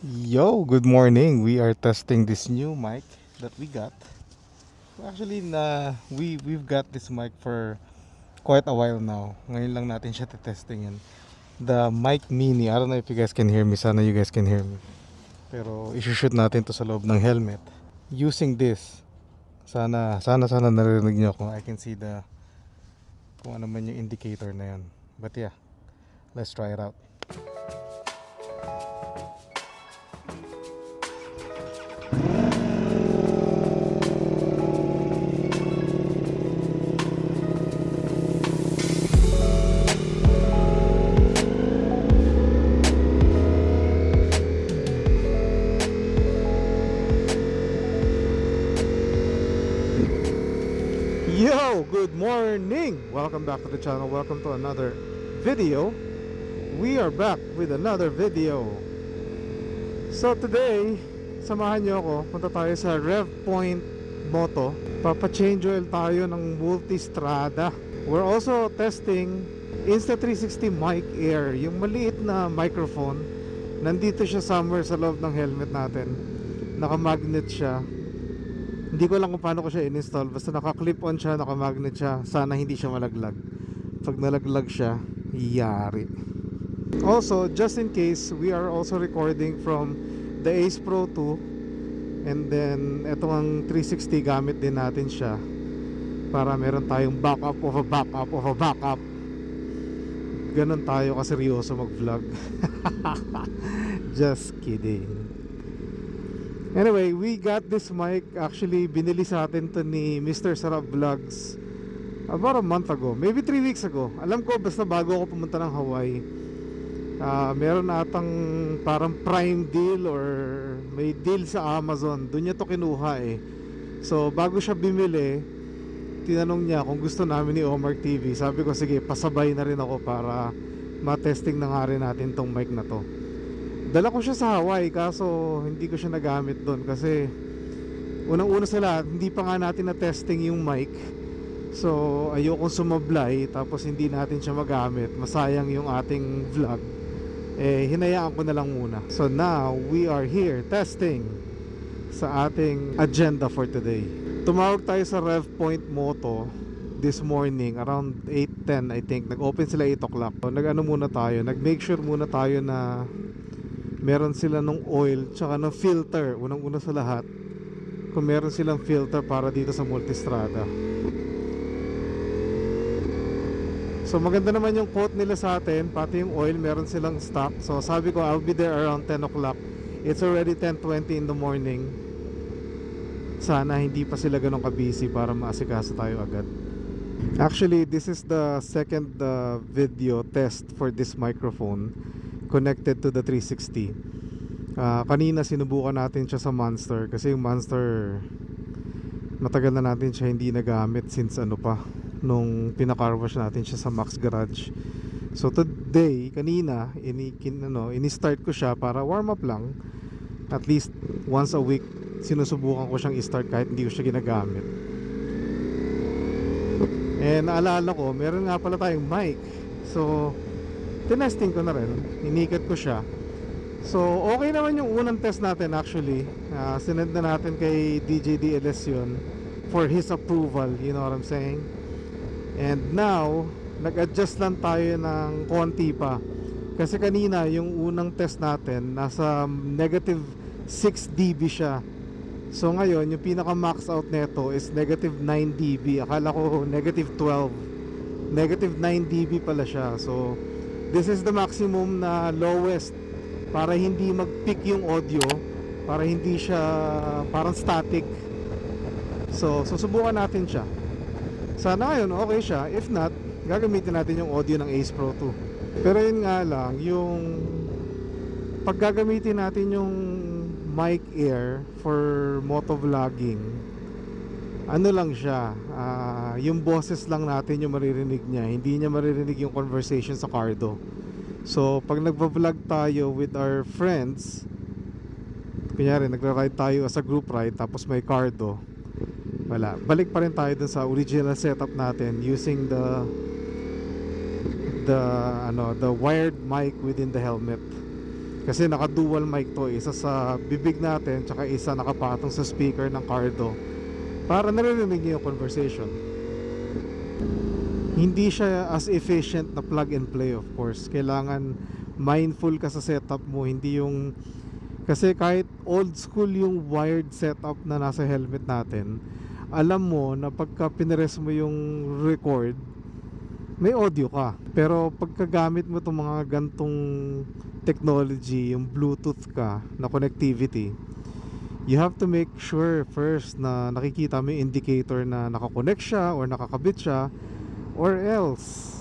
Yo, good morning. We are testing this new mic that we got. Actually, we've got this mic for quite a while now. Ngayon lang natin siya testingin. The mic mini. I don't know if you guys can hear me. Sana you guys can hear me. Pero i-shoot natin to sa loob ng helmet. Using this. Sana narinig niyo kung I can see kung ano man yung indicator na yan. But yeah, let's try it out. Yo, good morning. Welcome back to the channel. Welcome to another video. We are back with another video. So today, samahan nyo ako. Punta tayo sa Rev Point Moto. Papa-change oil tayo ng Multistrada. We're also testing Insta360 Mic Air, yung maliit na microphone. Nandito siya somewhere sa loob ng helmet natin. Naka-magnet siya. Hindi ko lang kung paano ko siya in-install. Basta naka-clip on siya, naka-magnet siya. Sana hindi siya malaglag. Pag nalaglag siya, yari. Also, just in case, we are also recording from the Ace Pro 2. And then, etong 360 gamit din natin siya. Para meron tayong backup of a backup of a backup. Ganon tayo kaseryoso mag-vlog. Just kidding. Anyway, we got this mic. Actually, binili sa atin to ni Mr. Sarap Vlogs about a month ago, maybe 3 weeks ago. Alam ko, basta bago ako pumunta ng Hawaii, meron atang parang prime deal or may deal sa Amazon. Doon niya to kinuha eh. So bago siya bimili, tinanong niya kung gusto namin ni Omar TV. Sabi ko, sige, pasabay na rin ako para matesting na nga rin natin tong mic na to. Dala ko siya sa Hawaii, kaso hindi ko siya nagamit doon kasi unang-una sa lahat, hindi pa nga natin na-testing yung mic. So ayokong sumablay tapos hindi natin siya magamit, masayang yung ating vlog. Hinayaan ko na lang muna. So now we are here testing sa ating agenda for today. Tumawag tayo sa Rev Point Moto this morning around 8:10 I think. Nag-open sila 8 o'clock. So, nag-ano muna tayo, nag-make sure muna tayo na meron sila ng oil tsaka ng filter. Unang-una sa lahat, kung meron silang filter para dito sa Multistrada. So maganda naman yung quote nila sa atin. Pati yung oil meron silang stock. So sabi ko, I'll be there around 10 o'clock. It's already 10:20 in the morning. Sana hindi pa sila ganun ka-busy para maasikaso tayo agad. Actually, this is the second video test for this microphone connected to the 360. Kanina sinubukan natin siya sa Monster kasi yung Monster matagal na natin siya hindi nagamit since ano pa, nung pinakarwash natin siya sa Max Garage. So today, kanina ini-start ko siya para warm up lang. At least once a week sinusubukan ko siyang i-start kahit hindi ko siya ginagamit. Naalala ko, meron nga pala tayong mic. So tinesting ko na rin, inikat ko siya. So okay naman yung unang test natin actually. Sinend na natin kay DJ DLS yun for his approval, you know what I'm saying. And now nag-adjust lang tayo ng konti pa. Kasi kanina yung unang test natin nasa negative 6 dB siya. So ngayon yung pinaka max out neto is negative 9 dB. Akala ko negative 12. Negative 9 dB pala siya. So this is the maximum na lowest para hindi mag-peak yung audio, para hindi siya parang static. So susubukan natin siya. Sana ngayon okay siya. If not, gagamitin natin yung audio ng Ace Pro 2. Pero yun nga lang, yung pag gagamitin natin yung mic air for motovlogging, ano lang siya, yung boses lang natin yung maririnig niya. Hindi niya maririnig yung conversation sa cardo. So pag nagva-vlog tayo with our friends, kunyari nagra-ride tayo as a group ride tapos may cardo, wala, balik pa rin tayo dun sa original setup natin using the wired mic within the helmet. Kasi naka dual mic to, isa sa bibig natin tsaka isa nakapatong sa speaker ng Cardo para naririnig niyo yung conversation. Hindi siya as efficient na plug and play, of course. Kailangan mindful ka sa setup mo, hindi yung, kasi kahit old school yung wired setup na nasa helmet natin, alam mo na pagka pinres mo yung record, may audio ka. Pero pagkagamit mo itong mga gantong technology, yung Bluetooth ka na connectivity, you have to make sure first na nakikita mo yung indicator na nakakonect siya or nakakabit siya, or else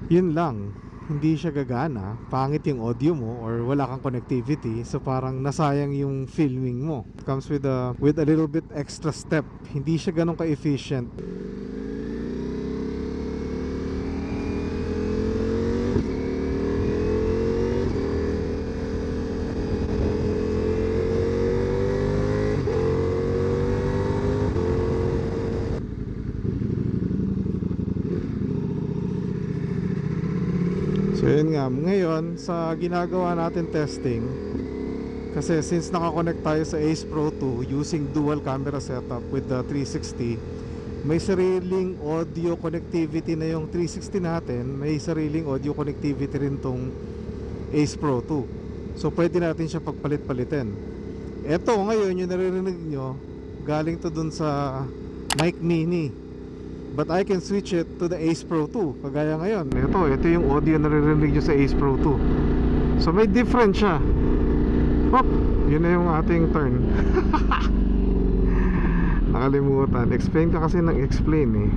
yun lang, hindi siya gagana, pangit yung audio mo or wala kang connectivity, so parang nasayang yung filming mo. It comes with a little bit extra step, hindi siya ganun ka-efficient. So yun nga, ngayon sa ginagawa natin testing, kasi since nakakonect tayo sa Ace Pro 2 using dual camera setup with the 360, may sariling audio connectivity na yung 360 natin, may sariling audio connectivity rin tong Ace Pro 2. So pwede natin siya pagpalit-palitin. Eto ngayon yung naririnig nyo, galing to dun sa mic mini, but I can switch it to the Ace Pro 2. Kagaya ngayon, ito yung audio na naririnig nyo sa Ace Pro 2. So may difference siya. Hop, yun na yung ating turn. Nakalimutan, explain ka kasi ng explain eh.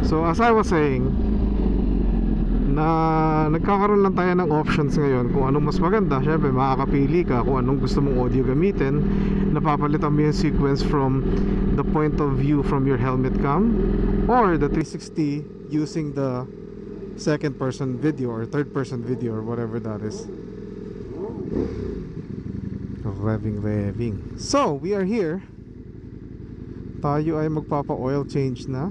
So as I was saying, na nagkakaroon lang tayo ng options ngayon kung anong mas maganda. Syempre makakapili ka kung anong gusto mong audio gamitin. Napapalitan mo yung sequence from the point of view from your helmet cam or the 360 using the second person video or third person video or whatever that is. Revving. So we are here. Tayo ay magpapa oil change na.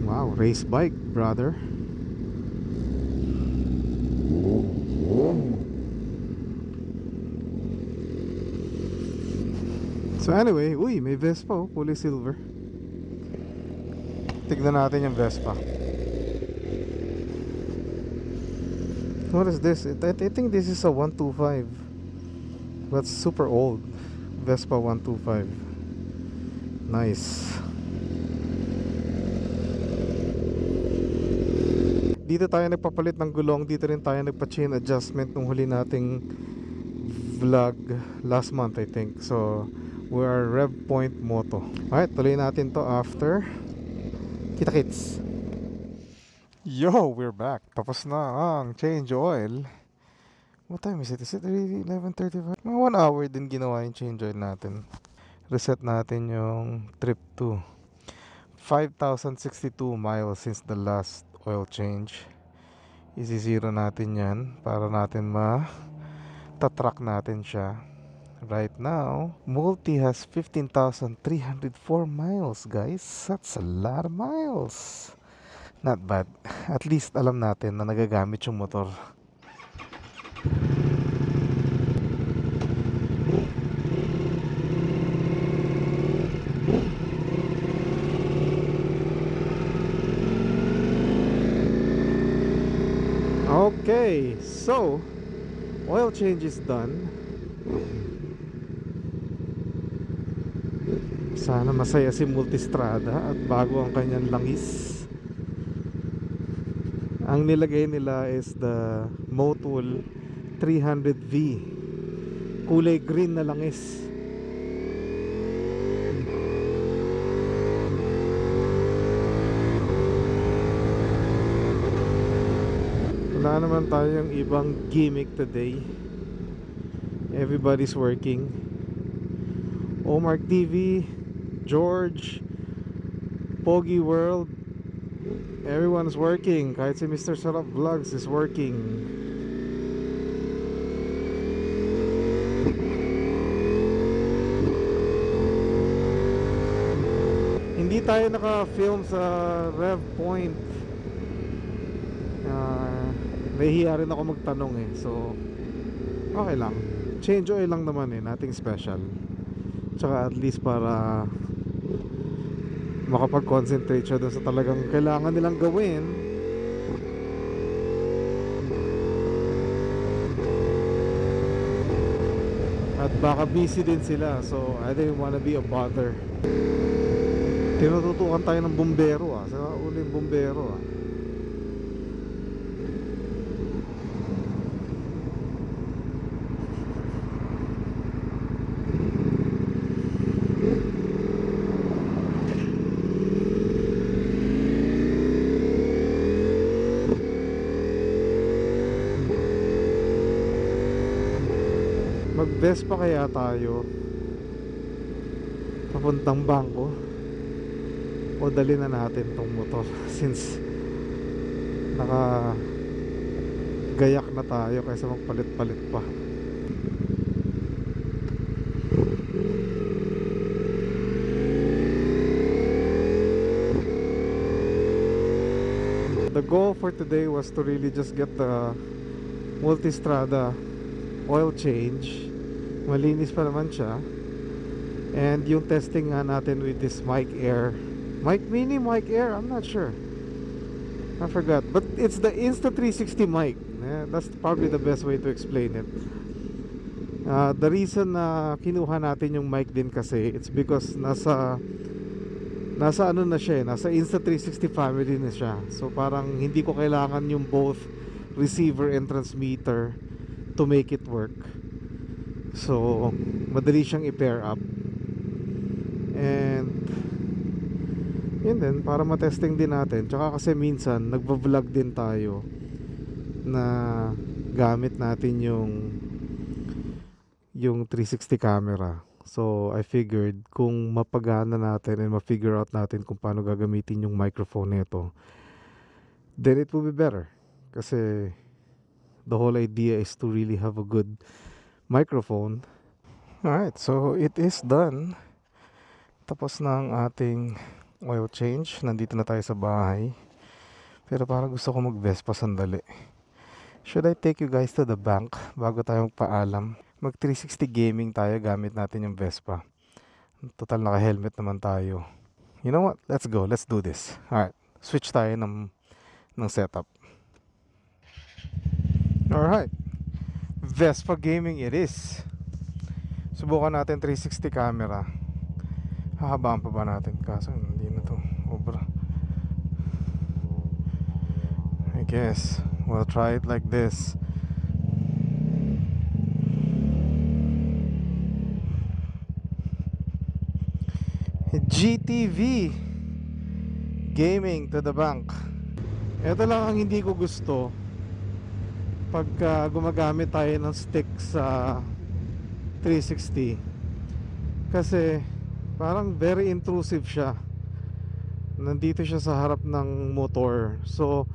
Wow, race bike, brother. So anyway, uy, may Vespa oh, kulay silver. Tignan natin yung Vespa. What is this? I think this is a 125. That's super old. Vespa 125. Nice. Dito tayo nagpapalit ng gulong. Dito rin tayo nagpa-chain adjustment nung huli nating vlog last month I think. So we are Rev Point Moto. Alright, tuloy natin to after. Kita kits. Yo, we're back. Tapos na ang change oil. What time is it? Is it really 11:35? Mga 1 hour din ginawa yung change oil natin. Reset natin yung trip to 5,062 miles since the last oil change. Isi-zero natin yan para natin tatrack natin siya. Right now, Multi has 15,304 miles, guys. That's a lot of miles. Not bad. At least alam natin na nagagamit yung motor. Okay, so oil change is done. Sana masaya si Multistrada at bago ang kanyang langis. Ang nilagay nila is the Motul 300V, kulay green na langis. Wala naman tayong ibang gimmick today. Everybody's working. Omar TV, George, Pogi World, everyone's working. Kahit si Mr. Sarap Vlogs is working. tayo naka-film sa Rev Point. Nahihiya rin ako magtanong eh. So okay lang, change oil lang naman eh, nothing special. Tsaka at least para makapag-concentrate siya dun sa talagang kailangan nilang gawin. At baka busy din sila, so I didn't wanna be a bother. Tinututukan tayo ng bumbero ah. Sa uling bumbero ah. Mag-Vespa kaya tayo papuntang bangko o dali na natin tong motor since naka gayak na tayo kaysa magpalit-palit pa. The goal for today was to really just get the Multistrada oil change. Malinis pa naman siya. And yung testing nga natin with this Mic Air, Mic Mini, Mic Air, I'm not sure, I forgot, but it's the Insta360 mic. That's probably the best way to explain it. The reason na kinuha natin yung mic din kasi it's because nasa ano na siya, nasa Insta360 family na siya. So parang hindi ko kailangan yung both receiver and transmitter to make it work. So madali siyang i-pair up. And yun din, para matesting din natin. Tsaka kasi minsan nagva-vlog din tayo na gamit natin yung 360 camera. So I figured kung mapagana natin and ma-figure out natin kung paano gagamitin yung microphone nito, then it will be better. Kasi the whole idea is to really have a good microphone. Alright, so it is done. Tapos na ang ating oil change. Nandito na tayo sa bahay. Pero parang gusto ko mag-Vespa sandali. Should I take you guys to the bank bago tayo magpaalam? Mag 360 gaming tayo gamit natin yung Vespa. Total naka-helmet naman tayo. You know what? Let's go. Let's do this. Alright. Switch tayo ng setup. Alright. Vespa gaming it is. Subukan natin 360 camera. Hahabaan pa ba natin? Kaso hindi na to. Obra. I guess we'll try it like this. GTV gaming to the bank. Ito lang ang hindi ko gusto pagka gumagamit tayo ng stick sa 360, kasi parang very intrusive siya. Nandito siya sa harap ng motor. So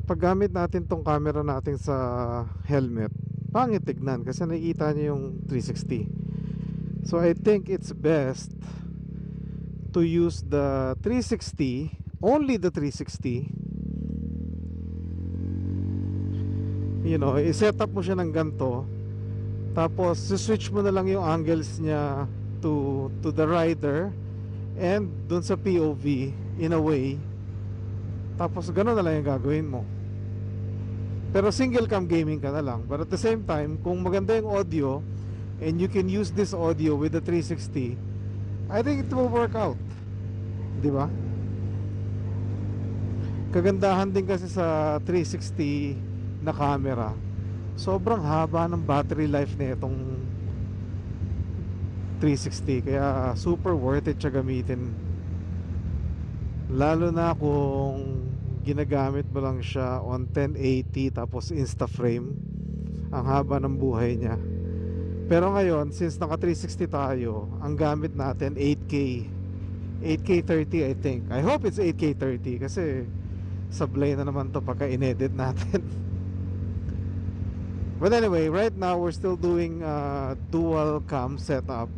pag gamit natin tong camera natin sa helmet, pangit tignan kasi nakikita niyo yung 360. So I think it's best to use the 360, only the 360. You know, i-set up mo siya ng ganito, tapos switch mo na lang yung angles niya to the rider and dun sa POV in a way. Tapos gano'n na lang yung gagawin mo. Pero single cam gaming ka na lang. But at the same time, kung maganda yung audio and you can use this audio with the 360, I think it will work out. Di ba? Kagandahan din kasi sa 360 na camera, sobrang haba ng battery life na itong 360, kaya super worth it siya gamitin, lalo na kung ginagamit mo lang siya on 1080 tapos Instaframe. Ang haba ng buhay niya. Pero ngayon, since naka 360 tayo, ang gamit natin 8K 30 I think. I hope it's 8K 30 kasi sablay na naman to pagka inedit natin. But anyway, right now we're still doing dual cam setup.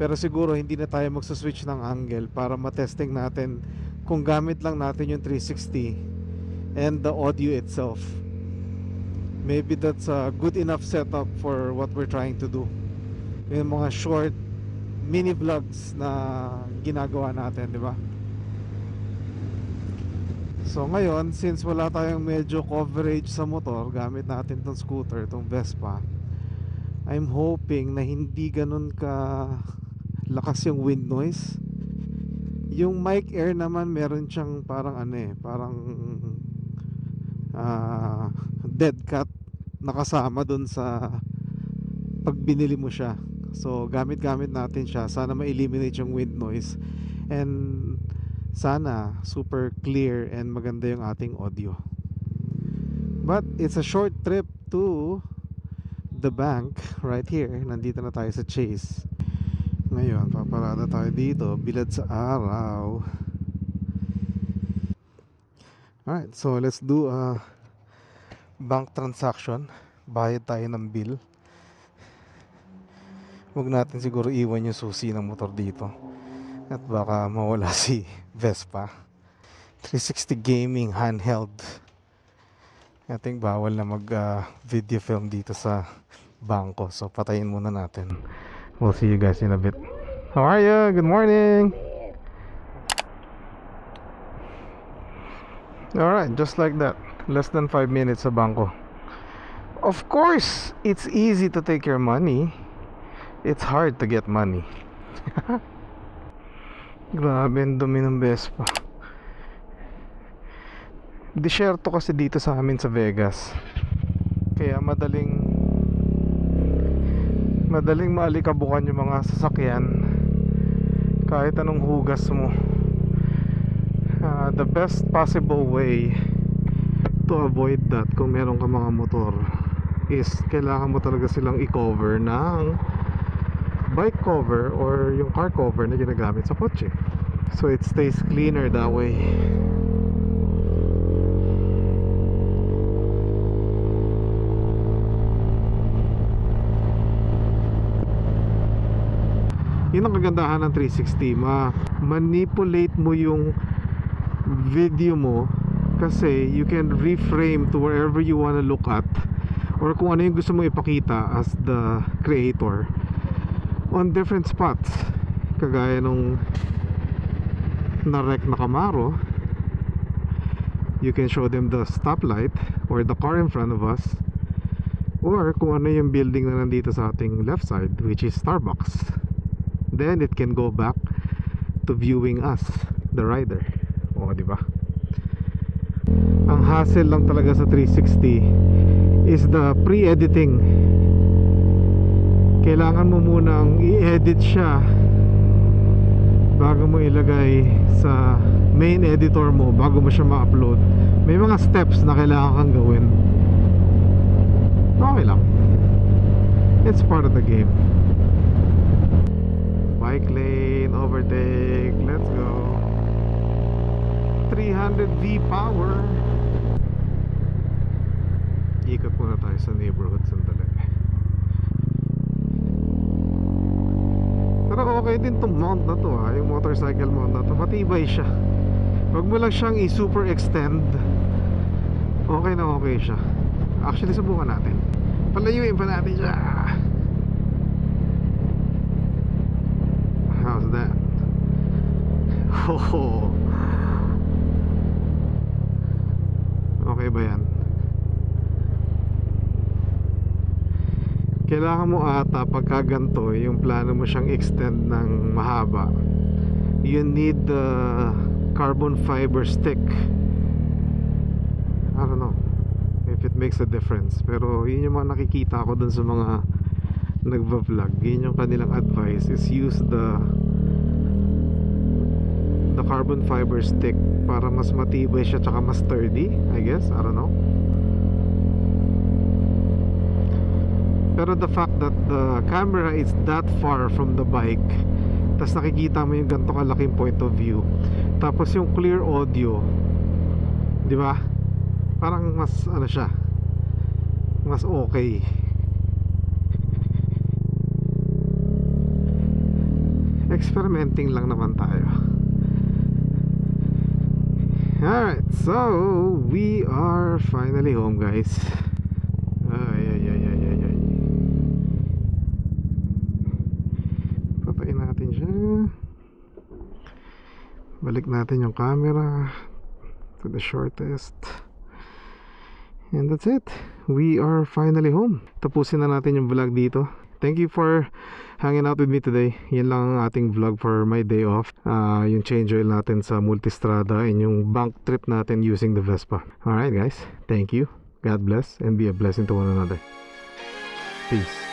Pero siguro hindi na tayo magsa-switch ng angle para matesting natin kung gamit lang natin yung 360 and the audio itself. Maybe that's a good enough setup for what we're trying to do. Yung mga short mini vlogs na ginagawa natin, di ba? So ngayon, since wala tayong medyo coverage sa motor, gamit natin tong scooter, tong Vespa, I'm hoping na hindi ganun ka lakas yung wind noise. Yung mic air naman meron siyang parang parang dead cat nakasama dun sa pag binili mo siya. So gamit natin siya. Sana ma-eliminate yung wind noise, and sana super clear and maganda yung ating audio. But it's a short trip to the bank right here. Nandito na tayo sa Chase. Ngayon paparada tayo dito, bilad sa araw. Alright, so let's do a bank transaction. Bayad tayo ng bill. Huwag natin siguro iwan yung susi ng motor dito at baka mawala si Vespa. 360 gaming handheld. I think bawal na mag video film dito sa bangko, so patayin muna natin. We'll see you guys in a bit. How are you? Good morning. Alright, just like that, less than 5 minutes sa bangko. Of course, it's easy to take your money. It's hard to get money. Grabe, ang dumi ng Vespa. Disyerto kasi dito sa amin sa Vegas, kaya madaling maalikabukan yung mga sasakyan kahit anong hugas mo. The best possible way to avoid that kung meron ka mga motor is kailangan mo talaga silang i-cover ng bike cover or yung car cover na ginagamit sa kotse, so it stays cleaner that way. Yun ang kagandahan ng 360, manipulate mo yung video mo kasi you can reframe to wherever you wanna look at, or kung ano yung gusto mo ipakita as the creator on different spots. Kagaya nung na-wreck na Camaro, you can show them the stoplight or the car in front of us, or kung ano yung building na nandito sa ating left side, which is Starbucks. Then it can go back to viewing us, the rider. O, di ba? Ang hassle lang talaga sa 360 is the pre-editing. Kailangan mo munang i-edit siya bago mo ilagay sa main editor mo, bago mo siya ma-upload. May mga steps na kailangan kang gawin. Okay lang, it's part of the game. Bike lane, overtake, let's go. 300 V power. Ikot muna tayo sa neighborhood sandali. Pero okay din tong mount na to, yung motorcycle mount na to, matibay siya. Wag mo lang siyang i-super extend, okay na okay siya. Actually subukan natin, palayuin pa natin siya. How's that? Oh, okay ba yan? Kailangan mo ata pagka ganito, yung plano mo siyang extend ng mahaba, you need the carbon fiber stick. I don't know if it makes a difference, pero yun yung mga nakikita ko dun sa mga nagva-vlog. Yun yung kanilang advice, is use the carbon fiber stick para mas matibay siya tsaka mas sturdy, I guess. I don't know. Pero the fact that the camera is that far from the bike, tas nakikita mo yung ganito kalaking point of view, tapos yung clear audio, di ba? Parang mas ano siya, mas okay. experimenting lang naman tayo. Alright, so we are finally home, guys. Ay. Patayin natin siya. Balik natin yung camera to the shortest. And that's it. We are finally home. Tapusin na natin yung vlog dito. Thank you for hanging out with me today. Yan lang ang ating vlog for my day off. Yung change oil natin sa Multistrada and yung bank trip natin using the Vespa. Alright guys, thank you. God bless and be a blessing to one another. Peace.